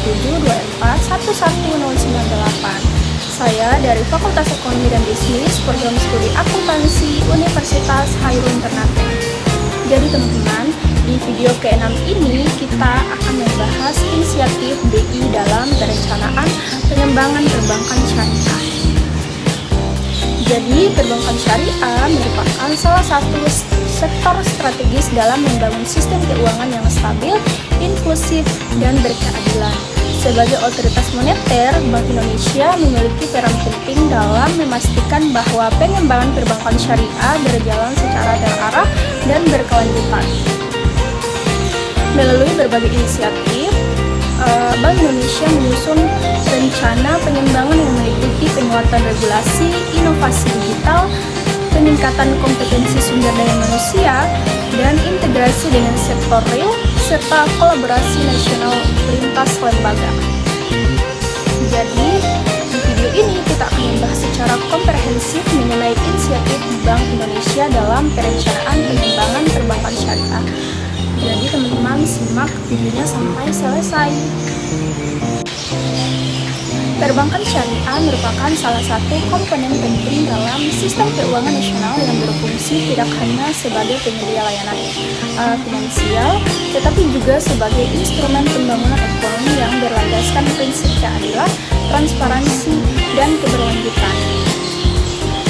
287241198. Saya dari Fakultas Ekonomi dan Bisnis, Program Studi Akuntansi Universitas Hairun Ternate. Jadi teman-teman, di video ke-6 ini kita akan membahas inisiatif BI dalam perencanaan pengembangan perbankan syariah. Jadi, perbankan syariah merupakan salah satu sektor strategis dalam membangun sistem keuangan yang stabil, inklusif, dan berkeadilan. Sebagai otoritas moneter, Bank Indonesia memiliki peran penting dalam memastikan bahwa pengembangan perbankan syariah berjalan secara terarah dan berkelanjutan. Melalui berbagai inisiatif, Bank Indonesia menyusun rencana pengembangan yang meliputi penguatan regulasi, inovasi digital, peningkatan kompetensi sumber daya manusia, dan integrasi dengan sektor real, serta kolaborasi nasional lintas lembaga. Jadi, di video ini kita akan membahas secara komprehensif mengenai inisiatif Bank Indonesia dalam perencanaan pengembangan perbankan syariah. Jadi teman-teman simak videonya sampai selesai. Perbankan syariah merupakan salah satu komponen penting dalam sistem keuangan nasional yang berfungsi tidak hanya sebagai penyedia layanan finansial, tetapi juga sebagai instrumen pembangunan ekonomi yang berlandaskan prinsip keadilan, transparansi, dan keberlanjutan.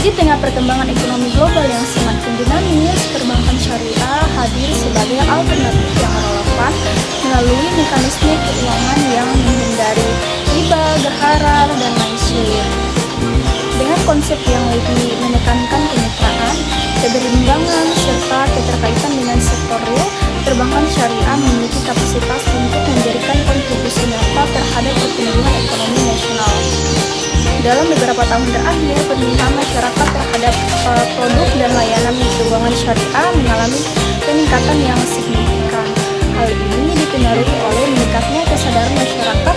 Di tengah perkembangan ekonomi global yang semakin dinamis, perbankan syariah hadir sebagai alternatif yang relevan melalui mekanisme keuangan yang menghindari riba, gahara, dan lain sebagainya. Dengan konsep yang lebih menekankan kemitraan, keberimbangan, serta keterkaitan dengan sektor real, perbankan syariah memiliki kapasitas untuk memberikan kontribusi nyata terhadap pertumbuhan ekonomi nasional. Dalam beberapa tahun terakhir, permintaan masyarakat terhadap produk dan layanan keuangan syariah mengalami peningkatan yang signifikan. Hal ini dipengaruhi oleh meningkatnya kesadaran masyarakat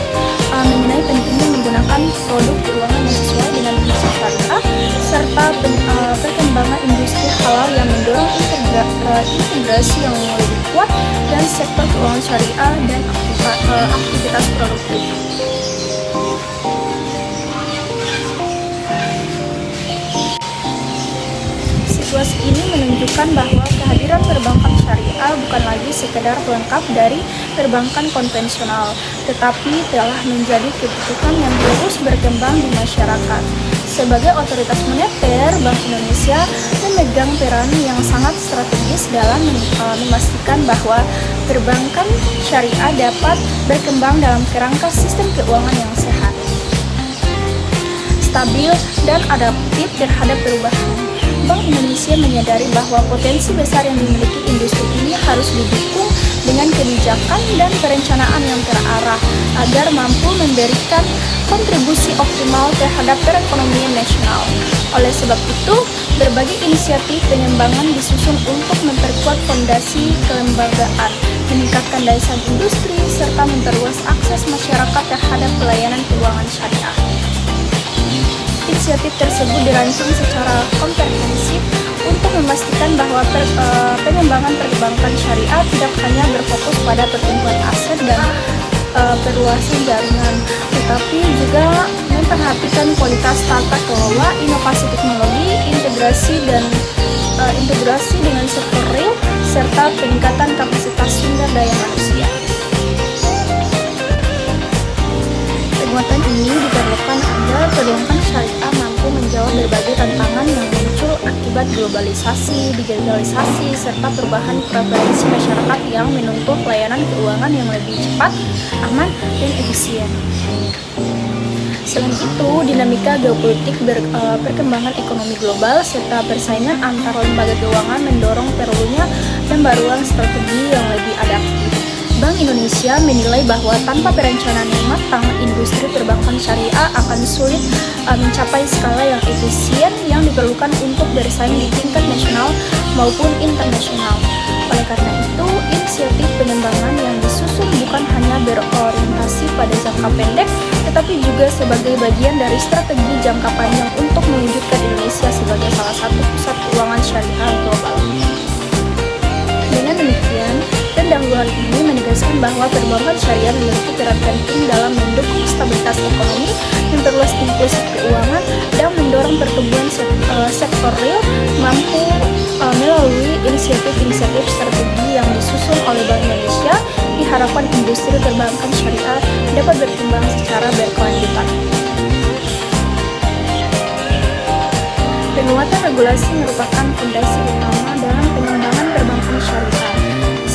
mengenai pentingnya menggunakan produk keuangan yang sesuai dengan prinsip syariah, serta perkembangan industri halal yang mendorong integrasi yang lebih kuat dan sektor keuangan syariah dan aktivitas produktif. Situasi ini menunjukkan bahwa kehadiran perbankan syariah bukan lagi sekedar pelengkap dari perbankan konvensional, tetapi telah menjadi kebutuhan yang terus berkembang di masyarakat. Sebagai otoritas moneter, Bank Indonesia memegang peran yang sangat strategis dalam memastikan bahwa perbankan syariah dapat berkembang dalam kerangka sistem keuangan yang sehat, stabil, dan adaptif terhadap perubahan. Bank Indonesia menyadari bahwa potensi besar yang dimiliki industri ini harus didukung dengan kebijakan dan perencanaan yang terarah agar mampu memberikan kontribusi optimal terhadap perekonomian nasional. Oleh sebab itu, berbagai inisiatif pengembangan disusun untuk memperkuat fondasi kelembagaan, meningkatkan daya saing industri, serta memperluas akses masyarakat terhadap pelayanan keuangan syariah. Inisiatif tersebut dirancang secara komprehensif untuk memastikan bahwa pengembangan perbankan syariah tidak hanya berfokus pada pertumbuhan aset dan perluasan jaringan, tetapi juga memperhatikan kualitas tata kelola, inovasi teknologi, integrasi dengan sektor real, serta peningkatan kapasitas sumber daya manusia. Penguatan ini diperlukan agar perbankan syariah mampu menjawab berbagai tantangan yang muncul akibat globalisasi, digitalisasi, serta perubahan preferensi masyarakat yang menuntut layanan keuangan yang lebih cepat, aman, dan efisien. Selain itu, dinamika geopolitik, perkembangan ekonomi global, serta persaingan antar lembaga keuangan mendorong perlunya pembaruan strategi yang lebih adaptif. Bank Indonesia menilai bahwa tanpa perencanaan yang matang, industri perbankan syariah akan sulit mencapai skala yang efisien yang diperlukan untuk bersaing di tingkat nasional maupun internasional. Oleh karena itu, inisiatif pengembangan yang disusun bukan hanya berorientasi pada jangka pendek, tetapi juga sebagai bagian dari strategi jangka panjang untuk mewujudkan Indonesia sebagai salah satu pusat keuangan syariah global. Dengan demikian, pendahuluan ini menegaskan menegaskan bahwa perbankan syariah memiliki peran penting dalam mendukung stabilitas ekonomi, memperluas inklusi keuangan, dan mendorong pertumbuhan sektor real mampu melalui inisiatif-inisiatif strategi yang disusun oleh Bank Indonesia. Diharapkan industri perbankan syariah dapat berkembang secara berkelanjutan. Penguatan regulasi merupakan fondasi utama dalam pengembangan perbankan syariah.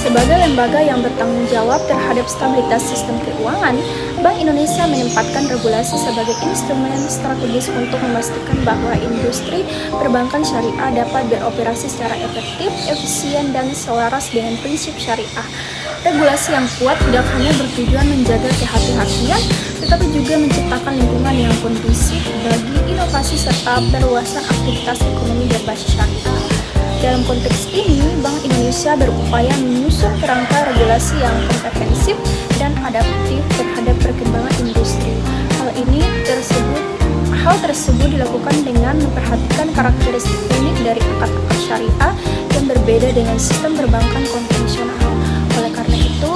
Sebagai lembaga yang bertanggung jawab terhadap stabilitas sistem keuangan, Bank Indonesia menempatkan regulasi sebagai instrumen strategis untuk memastikan bahwa industri perbankan syariah dapat beroperasi secara efektif, efisien, dan selaras dengan prinsip syariah. Regulasi yang kuat tidak hanya bertujuan menjaga kehati-hatian, tetapi juga menciptakan lingkungan yang kondusif bagi inovasi serta perluasan aktivitas ekonomi berbasis syariah. Dalam konteks ini, Bank Indonesia berupaya menyusun kerangka regulasi yang komprehensif dan adaptif terhadap perkembangan industri. Hal tersebut dilakukan dengan memperhatikan karakteristik unik dari akad-akad syariah yang berbeda dengan sistem perbankan konvensional. Oleh karena itu,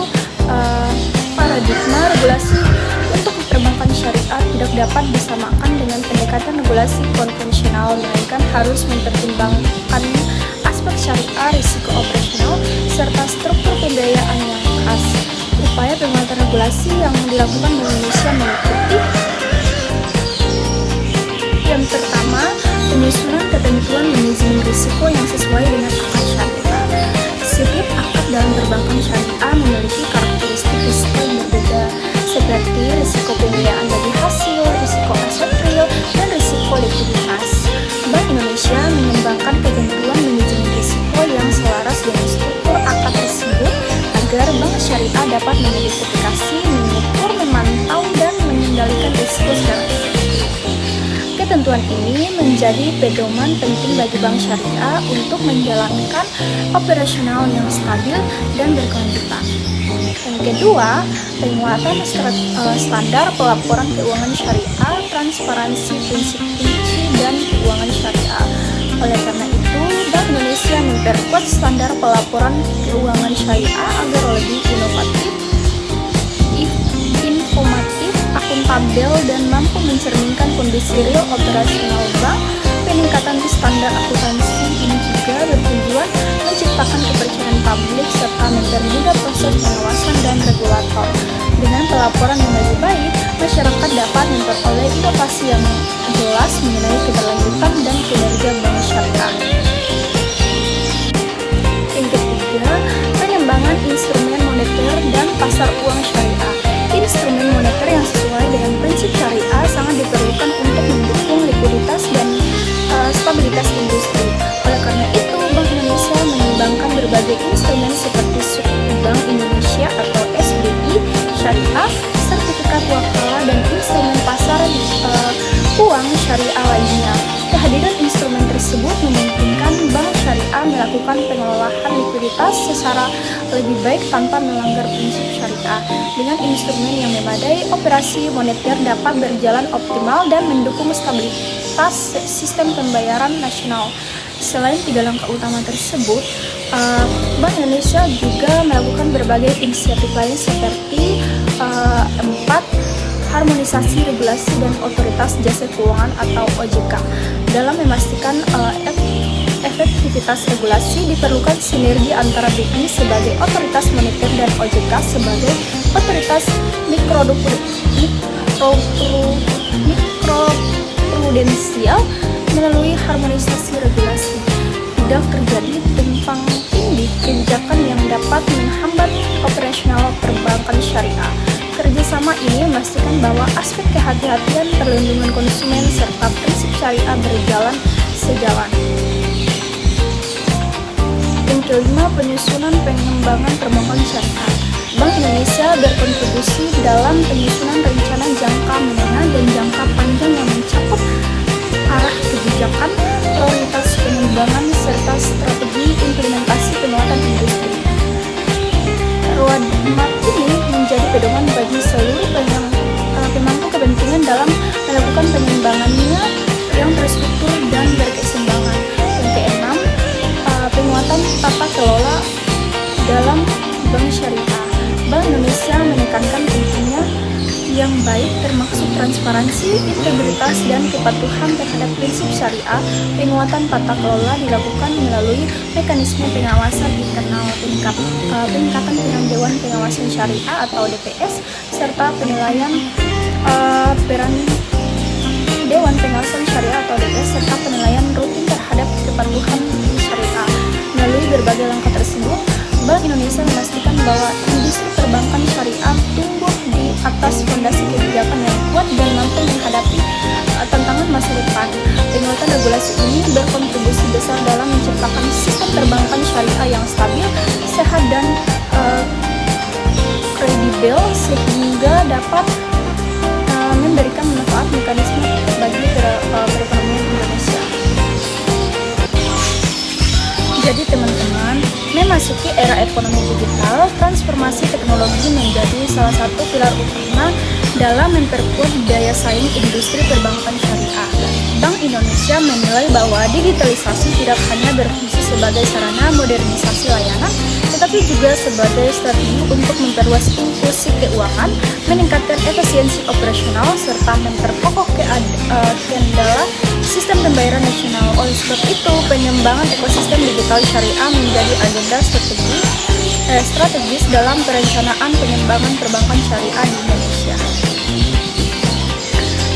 paradigma regulasi untuk perbankan syariah tidak dapat disamakan dengan pendekatan regulasi konvensional, melainkan harus mempertimbangkan aspek syariah, risiko operasional, serta struktur pembiayaan yang khas. Upaya penguatan regulasi yang dilakukan di Indonesia meliputi: yang pertama, penyusunan ketentuan manajemen risiko yang sesuai dengan akad syariah. Setiap akad dalam perbankan syariah memiliki karakteristik risiko yang berbeda, seperti risiko pembiayaan bagi hasil, risiko aset real, dan risiko likuiditas. Bank Indonesia mengembangkan ketentuan manajemen risiko yang selaras dengan struktur akad tersebut agar bank syariah dapat mengidentifikasi, mengukur, memantau, dan mengendalikan risiko secara efektif. Ketentuan ini menjadi pedoman penting bagi bank syariah untuk menjalankan operasional yang stabil dan berkelanjutan. Yang kedua, penguatan standar pelaporan keuangan syariah, transparansi prinsip kunci dan keuangan syariah. Oleh karena itu, Bank Indonesia memperkuat standar pelaporan keuangan syariah agar lebih inovatif, informatif, akuntabel, dan mampu mencerminkan kondisi real operasional bank. Peningkatan standar akuntansi ini juga bertujuan menciptakan kepercayaan publik serta mempermudah proses pengawasan dan regulator. Dengan pelaporan yang lebih baik, masyarakat dapat memperoleh inovasi yang jelas mengenai keberlanjutan dan kinerja bank syariah. Yang ketiga, pengembangan instrumen moneter dan pasar uang syariah. Instrumen moneter yang sesuai dengan prinsip syariah sangat diperlukan untuk mendukung likuiditas dan stabilitas industri. Oleh karena itu, Bank Indonesia mengembangkan berbagai instrumen seperti Suku Bank Indonesia atau SBI syariah, sertifikat wakala, dan instrumen pasar uang syariah lainnya. Kehadiran instrumen tersebut memungkinkan bank syariah melakukan pengelolaan likuiditas secara lebih baik tanpa melanggar prinsip syariah. Dengan instrumen yang memadai, operasi moneter dapat berjalan optimal dan mendukung stabilitas sistem pembayaran nasional. Selain tiga langkah utama tersebut, Bank Indonesia juga melakukan berbagai inisiatif lain seperti 4. Harmonisasi regulasi dan otoritas jasa keuangan atau OJK. Dalam memastikan efektivitas regulasi, diperlukan sinergi antara BI sebagai otoritas moneter dan OJK sebagai otoritas mikroprudensial. Melalui harmonisasi regulasi, tidak terjadi tumpang tindih kebijakan yang dapat menghambat operasional perbankan syariah. Kerjasama ini memastikan bahwa aspek kehati-hatian, perlindungan konsumen, serta prinsip syariah berjalan sejalan. Yang kelima, penyusunan pengembangan perbankan syariah. Bank Indonesia berkontribusi dalam penyusunan rencana jangka menengah dan jangka panjang yang mencakup arah kebijakan, prioritas pengembangan, serta strategi implementasi penguatan industri. Roadmap ini menjadi pedoman bagi seluruh pemangku kepentingan dalam melakukan pengembangannya yang terstruktur dan berkeseimbangan. Yang keenam, penguatan tata kelola dalam bank syariah. Bank Bank Indonesia menekankan pentingnya yang baik termasuk transparansi, integritas, dan kepatuhan terhadap prinsip syariah. Penguatan tata kelola dilakukan melalui mekanisme pengawasan internal, peningkatan peran Dewan Pengawasan Syariah atau DPS, serta penilaian peran Dewan Pengawasan Syariah atau DPS, serta penilaian rutin terhadap kepatuhan syariah. Melalui berbagai langkah tersebut, Bank Indonesia memastikan bahwa industri perbankan syariah tumbuh di atas fondasi kebijakan yang kuat dan mampu menghadapi tantangan masa depan. Penguatan regulasi ini berkontribusi besar dalam menciptakan sistem perbankan syariah yang stabil, sehat, dan kredibel sehingga dapat memberikan manfaat mekanisme bagi perekonomian Indonesia. Jadi teman-teman, memasuki era ekonomi digital, transformasi teknologi menjadi salah satu pilar utama dalam memperkuat daya saing industri perbankan syariah. Bank Indonesia menilai bahwa digitalisasi tidak hanya berfungsi sebagai sarana modernisasi layanan, tetapi juga sebagai strategi untuk memperluas inklusi keuangan, meningkatkan efisiensi operasional, serta memperkokoh kendala sistem pembayaran nasional. Oleh sebab itu, pengembangan ekosistem digital syariah menjadi agenda strategis dalam perencanaan pengembangan perbankan syariah di Indonesia.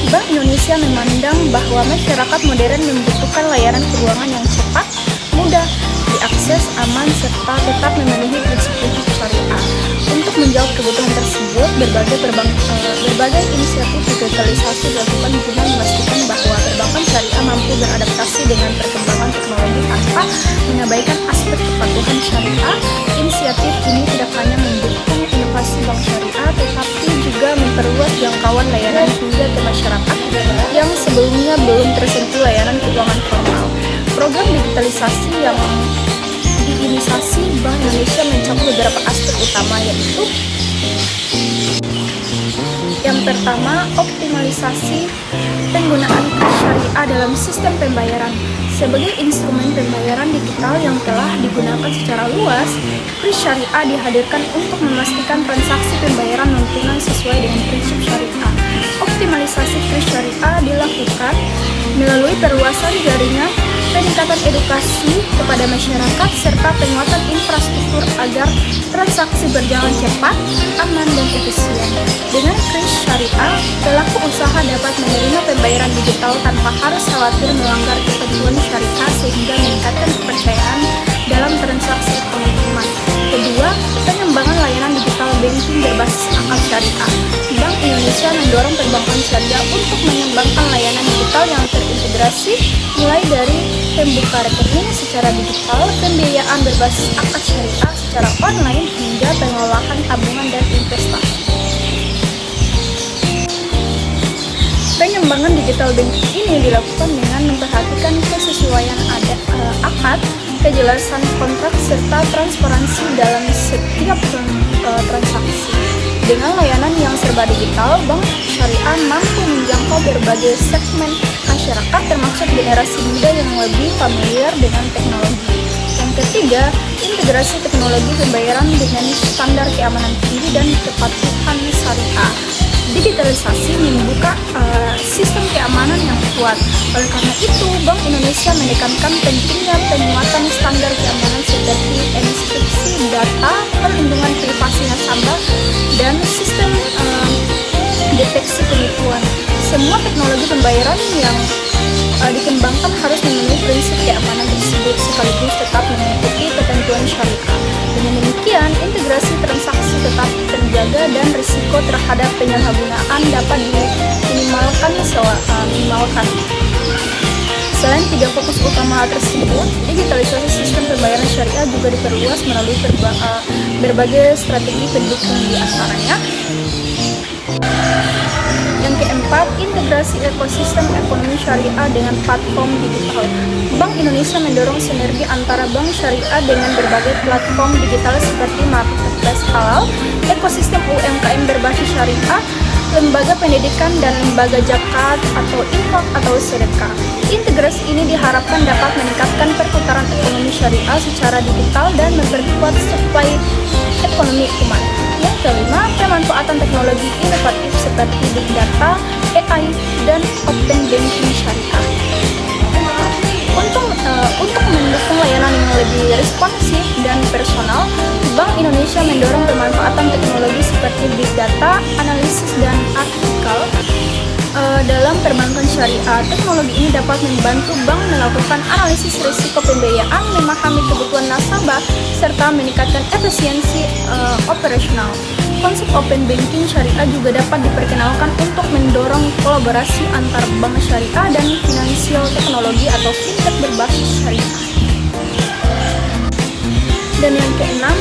Bank Indonesia memandang bahwa masyarakat modern membutuhkan layanan keuangan yang cepat, mudah diakses, aman, serta tetap memenuhi prinsip-prinsip syariah. Untuk menjawab kebutuhan tersebut, berbagai inisiatif digitalisasi dilakukan guna memastikan bahwa perbankan syariah mampu beradaptasi dengan perkembangan teknologi tanpa mengabaikan aspek kepatuhan syariah. Inisiatif ini tidak hanya mendukung inovasi bank syariah, tetapi juga memperluas jangkauan layanan hingga ke masyarakat yang sebelumnya belum tersentuh layanan keuangan formal. Program digitalisasi yang diinisiasi Bank Indonesia mencakup beberapa aspek utama, yaitu yang pertama, optimalisasi penggunaan kris syariah dalam sistem pembayaran. Sebagai instrumen pembayaran digital yang telah digunakan secara luas, kris syariah dihadirkan untuk memastikan transaksi pembayaran non-tunai sesuai dengan prinsip syariah. Optimalisasi kris syariah dilakukan melalui perluasan jaringan, peningkatan edukasi kepada masyarakat, serta penguatan infrastruktur agar transaksi berjalan cepat, aman, dan efisien. Dengan kris syariah, pelaku usaha dapat menerima pembayaran digital tanpa harus khawatir melanggar ketentuan syariah sehingga meningkatkan kepercayaan dalam transaksi ekonomi. Kedua, pengembangan layanan digital banking berbasis akal syariah. Bank Indonesia mendorong perbankan syariah untuk mengembangkan layanan digital yang terintegrasi, mulai dari membuka rekening secara digital, pembiayaan berbasis akad syariah secara online, hingga pengelolaan tabungan dan investasi. Pengembangan digital banking ini dilakukan dengan memperhatikan kesesuaian akad, kejelasan kontrak, serta transparansi dalam setiap transaksi. Dengan layanan yang serba digital, bank syariah mampu menjangkau berbagai segmen masyarakat, termasuk generasi muda yang lebih familiar dengan teknologi. Yang ketiga, integrasi teknologi pembayaran dengan standar keamanan tinggi dan kepatuhan syariah. Digitalisasi membuka sistem keamanan yang kuat. Oleh karena itu, Bank Indonesia menekankan pentingnya penguatan standar keamanan seperti enkripsi data, perlindungan privasi nasabah, dan sistem deteksi penipuan. Semua teknologi pembayaran yang dikembangkan harus memenuhi prinsip keamanan tersebut sekaligus tetap mengikuti ketentuan syariah. Dengan demikian, integrasi transaksi tetap terjaga dan risiko terhadap penyalahgunaan dapat diminimalkan. Selain tiga fokus utama tersebut, digitalisasi sistem pembayaran syariah juga diperluas melalui berbagai strategi pendukung, di antaranya yang keempat, integrasi ekosistem ekonomi syariah dengan platform digital. Bank Indonesia mendorong sinergi antara bank syariah dengan berbagai platform digital seperti marketplace halal, ekosistem UMKM berbasis syariah, lembaga pendidikan, dan lembaga zakat atau infak atau sedekah. Integrasi ini diharapkan dapat meningkatkan perputaran ekonomi syariah secara digital dan memperkuat suplai ekonomi umat. Yang kelima, pemanfaatan teknologi inovatif seperti Big Data, AI, dan Open Banking Syariah. Untuk mendukung layanan yang lebih responsif dan personal, Bank Indonesia mendorong pemanfaatan teknologi seperti Big Data, analisis, dan artikel dalam perbankan syariah. Teknologi ini dapat membantu bank melakukan analisis risiko pembiayaan, memahami kebutuhan nasabah, serta meningkatkan efisiensi operasional. Konsep open banking syariah juga dapat diperkenalkan untuk mendorong kolaborasi antar bank syariah dan finansial teknologi atau fintech berbasis syariah. Dan yang keenam,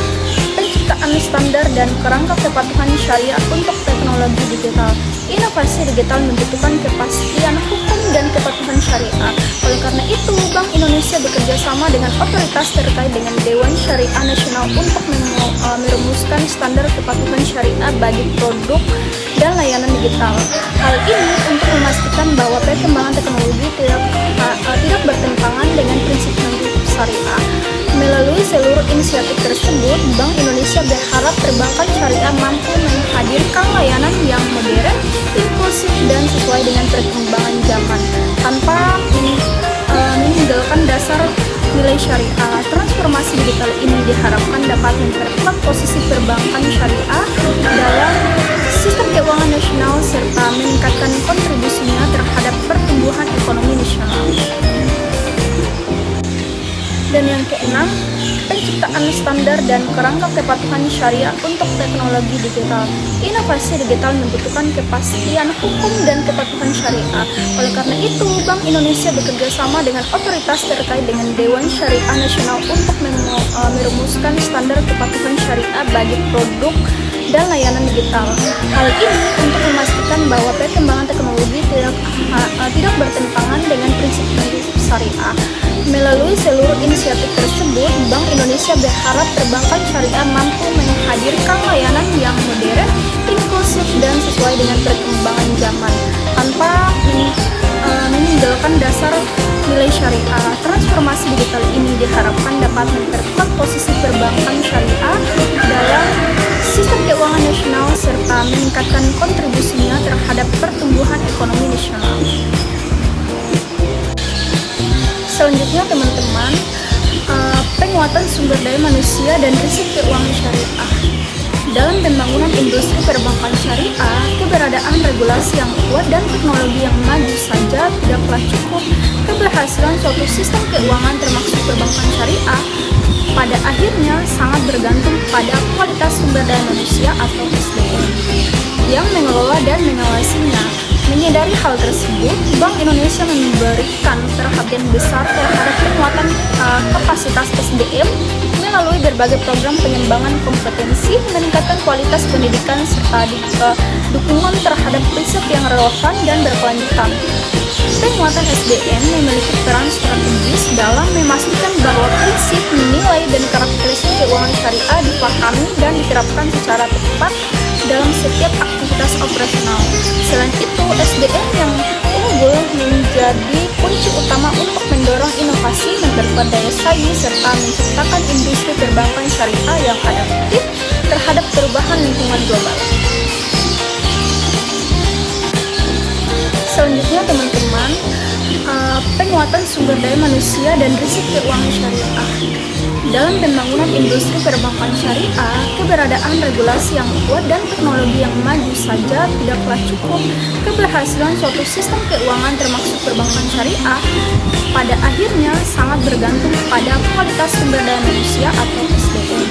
penciptaan standar dan kerangka kepatuhan syariah untuk teknologi digital. Inovasi digital membutuhkan kepastian hukum dan kepatuhan syariah. Oleh karena itu, Bank Indonesia bekerja sama dengan otoritas terkait dengan Dewan Syariah Nasional untuk merumuskan standar kepatuhan syariah bagi produk dan layanan digital. Hal ini untuk memastikan bahwa perkembangan teknologi tidak bertentangan dengan prinsip syariah. Melalui seluruh inisiatif tersebut, Bank Indonesia berharap perbankan syariah mampu menghadirkan layanan yang modern, inklusif, dan sesuai dengan perkembangan zaman tanpa meninggalkan dasar nilai syariah. Transformasi digital ini diharapkan dapat memperkuat posisi perbankan syariah dalam sistem keuangan nasional serta meningkatkan kontribusinya terhadap pertumbuhan ekonomi nasional. Dan yang keenam, penciptaan standar dan kerangka kepatuhan syariah untuk teknologi digital. Inovasi digital membutuhkan kepastian hukum dan kepatuhan syariah. Oleh karena itu, Bank Indonesia bekerja sama dengan otoritas terkait dengan Dewan Syariah Nasional untuk merumuskan standar kepatuhan syariah bagi produk dan layanan digital. Hal ini untuk memastikan bahwa perkembangan teknologi tidak bertentangan dengan prinsip syariah. Melalui seluruh inisiatif tersebut, Bank Indonesia berharap perbankan syariah mampu menghadirkan layanan yang modern, inklusif, dan sesuai dengan perkembangan zaman tanpa meninggalkan dasar nilai syariah. Transformasi digital ini diharapkan dapat memperkuat posisi perbankan syariah dalam sistem keuangan nasional serta meningkatkan kontribusinya terhadap pertumbuhan ekonomi nasional. Selanjutnya teman-teman, penguatan sumber daya manusia dan riset keuangan syariah. Dalam pembangunan industri perbankan syariah, keberadaan regulasi yang kuat dan teknologi yang maju saja tidaklah cukup. Keberhasilan suatu sistem keuangan termasuk perbankan syariah pada akhirnya sangat bergantung pada kualitas sumber daya manusia atau SDM yang mengelola dan mengawasinya. Menyadari hal tersebut, Bank Indonesia memberikan perhatian besar terhadap penguatan kapasitas SDM melalui berbagai program pengembangan kompetensi, meningkatkan kualitas pendidikan, serta dukungan terhadap riset yang relevan dan berkelanjutan. Penguatan SDM memiliki peran strategis dalam memastikan bahwa prinsip, nilai, dan karakteristik keuangan syariah dipahami dan diterapkan secara tepat dalam setiap aktivitas operasional. Selain itu, SDM yang unggul menjadi kunci utama untuk mendorong inovasi, memperkuat daya saing, serta menciptakan industri perbankan syariah yang adaptif terhadap perubahan lingkungan global. Selanjutnya teman-teman, penguatan sumber daya manusia dan riset keuangan syariah. Dalam pembangunan industri perbankan syariah, keberadaan regulasi yang kuat dan teknologi yang maju saja tidaklah cukup. Keberhasilan suatu sistem keuangan termasuk perbankan syariah pada akhirnya sangat bergantung pada kualitas sumber daya manusia atau SDM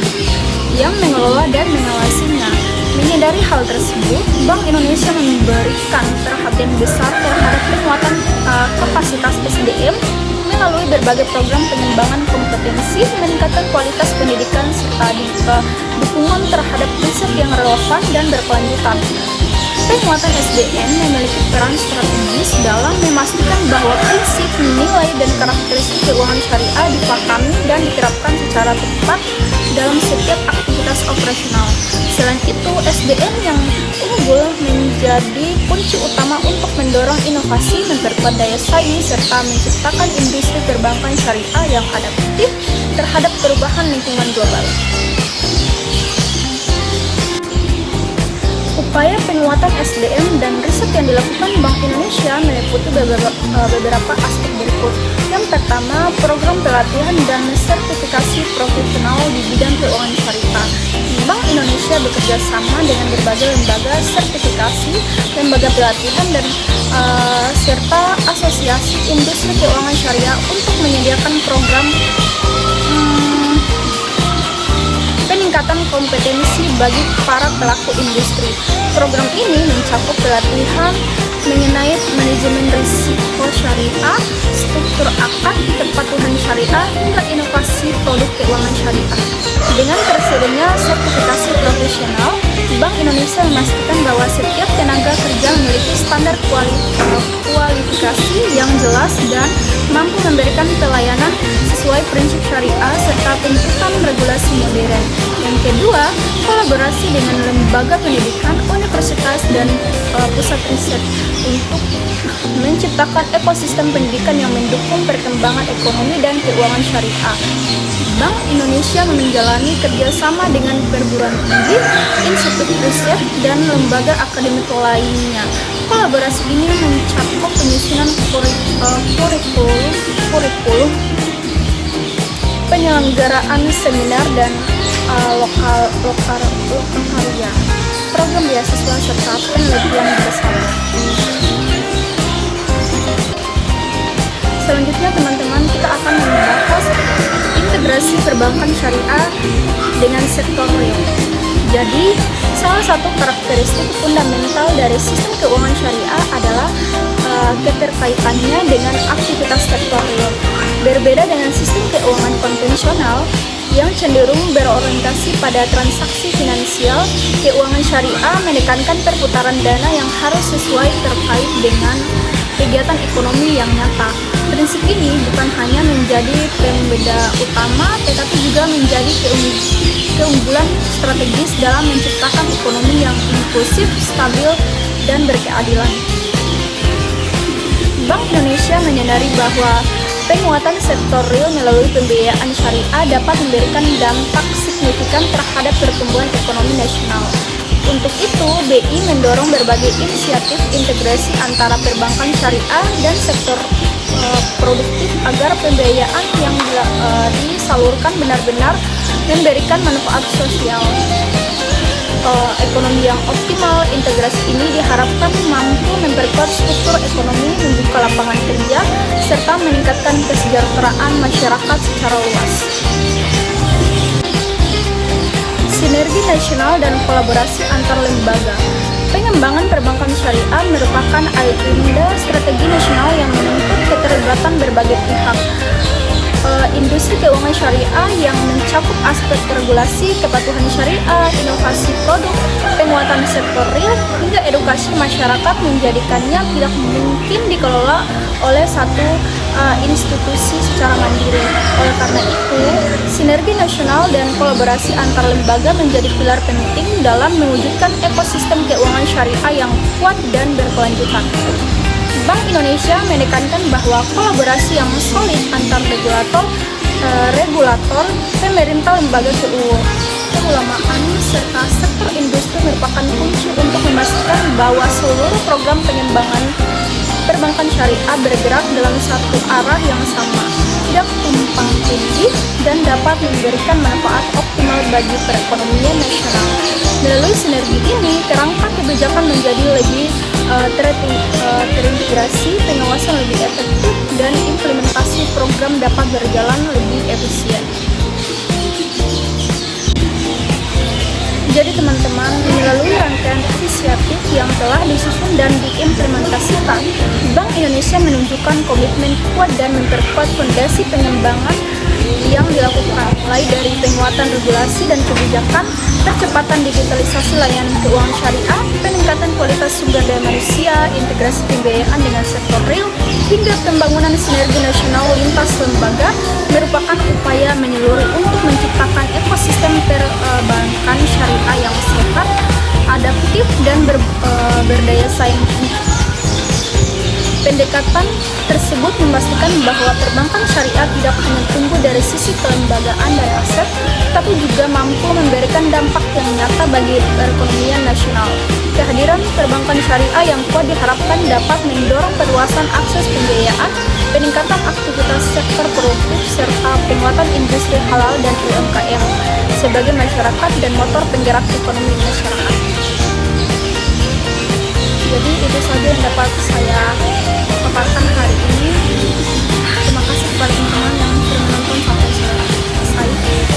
yang mengelola dan mengawasinya. Menyadari hal tersebut, Bank Indonesia memberikan perhatian besar terhadap penguatan kapasitas SDM melalui berbagai program pengembangan kompetensi, meningkatkan kualitas pendidikan, serta dukungan terhadap riset yang relevan dan berkelanjutan. Penguatan SDM memiliki peran strategis dalam memastikan bahwa prinsip, nilai, dan karakteristik keuangan syariah dipahami dan diterapkan secara tepat dalam setiap aktivitas operasional. Selain itu, SDM yang unggul menjadi kunci utama untuk mendorong inovasi, memperkuat daya saing, serta menciptakan industri perbankan syariah yang adaptif terhadap perubahan lingkungan global. Upaya penguatan SDM dan riset yang dilakukan Bank Indonesia meliputi beberapa aspek berikut. Yang pertama, program pelatihan dan sertifikasi profesional di bidang keuangan syariah. Bank Indonesia bekerja sama dengan berbagai lembaga sertifikasi, lembaga pelatihan, dan serta asosiasi industri keuangan syariah untuk menyediakan program peningkatan kompetensi bagi para pelaku industri. Program ini mencakup pelatihan mengenai manajemen risiko syariah, struktur akad, kepatuhan syariah, hingga inovasi produk keuangan syariah. Dengan tersedianya sertifikasi profesional, Bank Indonesia memastikan bahwa setiap tenaga kerja memiliki standar kualifikasi yang jelas dan mampu memberikan pelayanan sesuai prinsip syariah serta tuntutan regulasi modern. Yang kedua, kolaborasi dengan lembaga pendidikan, universitas, dan pusat riset untuk menciptakan ekosistem pendidikan yang mendukung perkembangan ekonomi dan keuangan syariah. Bank Indonesia menjalani kerjasama dengan perguruan tinggi, institut riset, dan lembaga akademik lainnya. Kolaborasi ini mencakup penyusunan kurikulum, penyelenggaraan seminar dan lokalia, program beasiswa, serta penelitian bersama. Selanjutnya teman-teman, kita akan membahas integrasi perbankan syariah dengan sektor real. Jadi, salah satu karakteristik fundamental dari sistem keuangan syariah adalah keterkaitannya dengan aktivitas sektor real. Berbeda dengan sistem keuangan konvensional yang cenderung berorientasi pada transaksi finansial, keuangan syariah menekankan perputaran dana yang harus sesuai terkait dengan kegiatan ekonomi yang nyata. Prinsip ini bukan hanya menjadi pembeda utama, tetapi juga menjadi keunggulan strategis dalam menciptakan ekonomi yang inklusif, stabil, dan berkeadilan. Bank Indonesia menyadari bahwa penguatan sektor real melalui pembiayaan syariah dapat memberikan dampak signifikan terhadap pertumbuhan ekonomi nasional. Untuk itu, BI mendorong berbagai inisiatif integrasi antara perbankan syariah dan sektor produktif agar pembiayaan yang disalurkan benar-benar memberikan manfaat sosial. Ekonomi yang optimal. Integrasi ini diharapkan mampu memperkuat struktur ekonomi, membuka lapangan kerja, serta meningkatkan kesejahteraan masyarakat secara luas. Sinergi nasional dan kolaborasi antar lembaga. Pengembangan perbankan syariah merupakan agenda strategi nasional yang menuntut keterlibatan berbagai pihak. Industri keuangan syariah yang mencakup aspek regulasi, kepatuhan syariah, inovasi produk, penguatan sektor real, hingga edukasi masyarakat menjadikannya tidak mungkin dikelola oleh satu institusi secara mandiri. Oleh karena itu, sinergi nasional dan kolaborasi antar lembaga menjadi pilar penting dalam mewujudkan ekosistem keuangan syariah yang kuat dan berkelanjutan. Bank Indonesia menekankan bahwa kolaborasi yang solid antar regulator, pemerintah, lembaga keulamaan, serta sektor industri merupakan kunci untuk memastikan bahwa seluruh program pengembangan perbankan syariah bergerak dalam satu arah yang sama, tidak tumpang tindih, dan dapat memberikan manfaat optimal bagi perekonomian nasional. Melalui sinergi ini, kerangka kebijakan menjadi lebih terintegrasi, pengawasan lebih efektif, dan implementasi program dapat berjalan lebih efisien. Jadi teman-teman, melalui rangkaian inisiatif yang telah disusun dan diimplementasikan, Bank Indonesia menunjukkan komitmen kuat dan memperkuat fondasi pengembangan yang dilakukan, mulai dari penguatan regulasi dan kebijakan, percepatan digitalisasi layanan keuangan syariah, peningkatan kualitas sumber daya manusia, integrasi pembiayaan dengan sektor real, hingga pembangunan sinergi nasional lintas lembaga, merupakan upaya menyeluruh untuk menciptakan ekosistem perbankan syariah yang sehat, adaptif, dan berdaya saing. Pendekatan tersebut tersebut memastikan bahwa perbankan syariah tidak hanya tumbuh dari sisi kelembagaan dan aset, tapi juga mampu memberikan dampak yang nyata bagi perekonomian nasional. Kehadiran perbankan syariah yang kuat diharapkan dapat mendorong perluasan akses pembiayaan, peningkatan aktivitas sektor produktif, serta penguatan industri halal dan UMKM sebagai masyarakat dan motor penggerak ekonomi masyarakat. Jadi itu saja yang dapat saya paparkan hari ini. Terima kasih kepada teman-teman yang sudah menonton sampai selesai.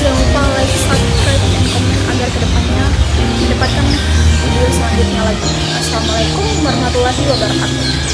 Jangan lupa like, subscribe, dan komen agar kedepannya mendapatkan video selanjutnya lagi. Assalamualaikum warahmatullahi wabarakatuh.